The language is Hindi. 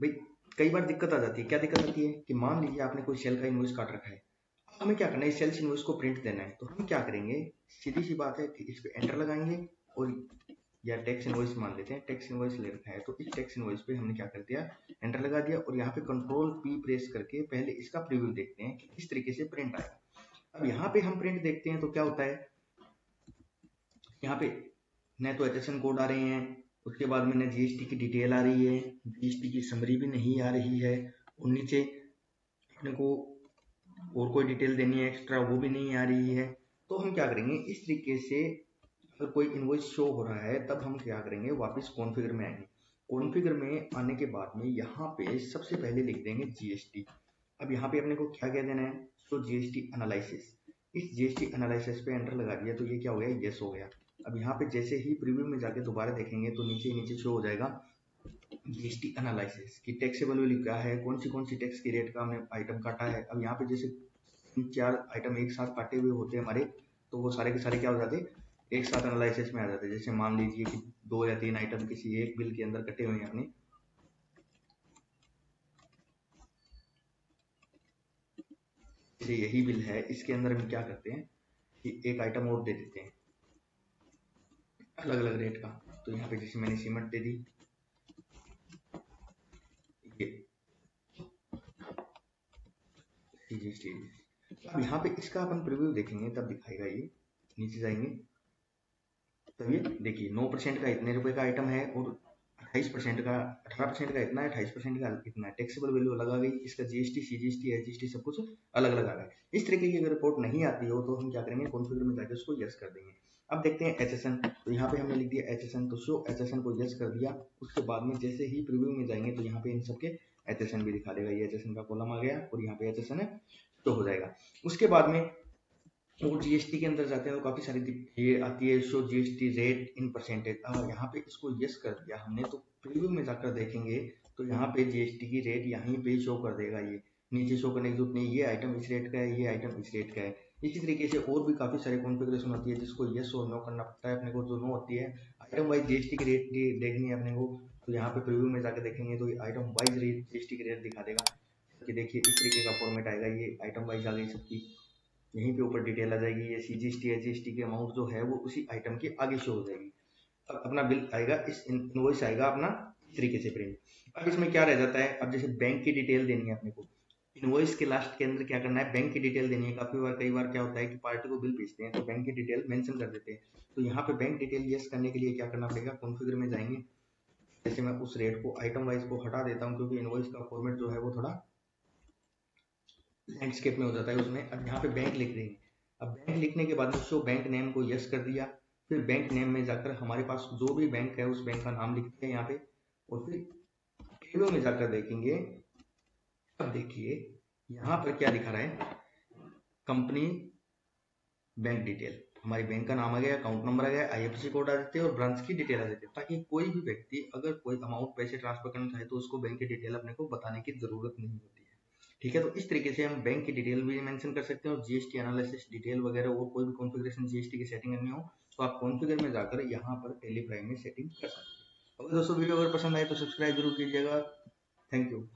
भाई कई बार दिक्कत आ जाती है। क्या दिक्कत आती है कि मान लीजिए आपने कोई सेल का इनवॉइस काट रखा है, हमें क्या करना है, इस सेल्स इनवॉइस को प्रिंट देना है। तो हम क्या करेंगे, सीधी सी बात है कि इस पे एंटर लगाएंगे और या टैक्स इनवॉइस मान लेते हैं, टैक्स इनवॉइस ले रखा है तो इस टैक्स इनवॉइस पे हमने क्या कर दिया, एंटर लगा दिया और यहाँ पे कंट्रोल पी प्रेस करके पहले इसका प्रीव्यू देखते हैं कि किस तरीके से प्रिंट आएगा। अब यहाँ पे हम प्रिंट देखते हैं तो क्या होता है, यहाँ पे न तो HSN कोड आ रहे हैं, उसके बाद में न GST की डिटेल आ रही है, GST की समरी भी नहीं आ रही है, और नीचे अपने को और कोई डिटेल देनी है एक्स्ट्रा वो भी नहीं आ रही है। तो हम क्या करेंगे, इस तरीके से अगर कोई इनवॉइस शो हो रहा है तब हम क्या करेंगे, वापस कॉन्फ़िगर में आएंगे। कॉन्फ़िगर में आने के बाद में यहाँ पे सबसे पहले लिख देंगे GST। अब यहाँ पे अपने को क्या कह देना है, सो GST एनालिसिस। इस GST एनालिसिस पे एंटर लगा दिया तो ये क्या हो गया, यस हो गया। अब यहाँ पे जैसे ही प्रीव्यू में जाके दोबारा देखेंगे तो नीचे नीचे शो हो जाएगा GST एनालिसिस की टैक्सेबल वैल्यू क्या है, कौन सी टैक्स की रेट का हमने आइटम काटा है। अब यहाँ पे जैसे 3-4 आइटम एक साथ काटे हुए होते हैं हमारे, तो वो सारे के सारे क्या हो जाते, एक साथ एनालिसिस में आ जाते हैं। जैसे मान लीजिए कि 2 या 3 आइटम किसी एक बिल के अंदर कटे हुए हैं अपने, जैसे यही बिल है, इसके अंदर हम क्या करते हैं कि एक आइटम और दे देते हैं अलग अलग रेट का। तो यहाँ पे जैसे मैंने सीमेंट दे दी, ये GST। अब यहाँ पे इसका अपन प्रीव्यू देखेंगे तब दिखाएगा, ये नीचे जाएंगे तब ये देखिए 9% का इतने रुपए का आइटम है और 28% का 18% का इतना है, 28% का इतना है, टैक्सेबल वैल्यू अलग आ गई, इसका GST CGST HGST सब कुछ अलग अलग आ गया। इस तरीके की अगर रिपोर्ट नहीं आती हो तो हम क्या करेंगे, कॉन्फ़िगर में जाकर उसको यस कर देंगे। अब देखते हैं HSN, तो यहाँ पे हमने लिख दिया HSN, तो शो HSN को यस कर दिया। उसके बाद में जैसे ही प्रीव्यू में जाएंगे तो यहाँ पे इन सबके HSN भी दिखा देगा, ये HSN का कॉलम आ गया और यहाँ पे HSN शो हो जाएगा। उसके बाद में और GST के अंदर जाते हैं तो काफी सारी ये आती है, show GST rate in percentage. अब यहाँ पे इसको यस कर दिया हमने तो प्रीव्यू में जाकर देखेंगे तो यहाँ पे GST की रेट यहीं पे शो कर देगा, ये नीचे शो करने की जरूरत नहीं, ये आइटम इस रेट का है, ये आइटम इस रेट का है। इसी तरीके से और भी काफी सारी कॉन्फ़िगरेशन होती है जिसको यस और नो करना पड़ता है अपने को। जो नो होती है, आइटम वाइज GST की रेट देखनी है अपने को, तो यहाँ पे प्रीव्यू में जाकर देखेंगे तो ये आइटम वाइज GST की रेट दिखा देगा कि देखिए इस तरीके का फॉर्मेट आएगा, ये आइटम वाइज आ गई सबकी, यहीं पे ऊपर डिटेल आ जाएगी, ये CGST HGST की अमाउंट जो है वो उसी आइटम के आगे शो हो जाएगी। अब अपना बिल आएगा, इस इनवॉइस आएगा अपना इस तरीके से प्रिंट। अब इसमें क्या रह जाता है, अब जैसे बैंक की डिटेल देनी है अपने को, इनवॉइस के लास्ट के अंदर क्या करना है, बैंक की डिटेल देनी है। कई बार क्या होता है कि पार्टी को बिल भेजते हैं तो बैंक की डिटेल मेंशन कर देते हैं, तो यहाँ पे बैंक डिटेल यस करने के लिए क्या करना पड़ेगा, कॉन्फ़िगर में जाएंगे। जैसे मैं उस रेट को आइटम वाइज को हटा देता हूँ क्योंकि इनवॉइस का फॉर्मेट जो है वो थोड़ा लैंडस्केप में हो जाता है उसमें। अब यहाँ पे बैंक लिख देंगे। अब बैंक लिखने के बाद में शो बैंक नेम को यस कर दिया, फिर बैंक नेम में जाकर हमारे पास जो भी बैंक है उस बैंक का नाम लिख दिया यहाँ पे, और फिर टेबल में जाकर देखेंगे। अब देखिए यहाँ पर क्या दिखा रहा है, कंपनी बैंक डिटेल, हमारी बैंक का नाम आ गया, अकाउंट नंबर आ गया, IFSC कोड आ जाते हैं और ब्रांच की डिटेल आ जाती है, ताकि कोई भी व्यक्ति अगर कोई अमाउंट पैसे ट्रांसफर करना चाहे तो उसको बैंक की डिटेल अपने को बताने की जरूरत नहीं होती है। ठीक है, तो इस तरीके से हम बैंक की डिटेल भी मेंशन कर सकते हैं और GST एनालिसिस डिटेल वगैरह और कोई भी कॉन्फ़िगरेशन GST की सेटिंग करनी हो तो आप कॉन्फ़िगर में जाकर यहाँ पर टेली प्राइम में सेटिंग कर सकते हैं। अगर दोस्तों वीडियो अगर पसंद आए तो सब्सक्राइब जरूर कीजिएगा। Thank you.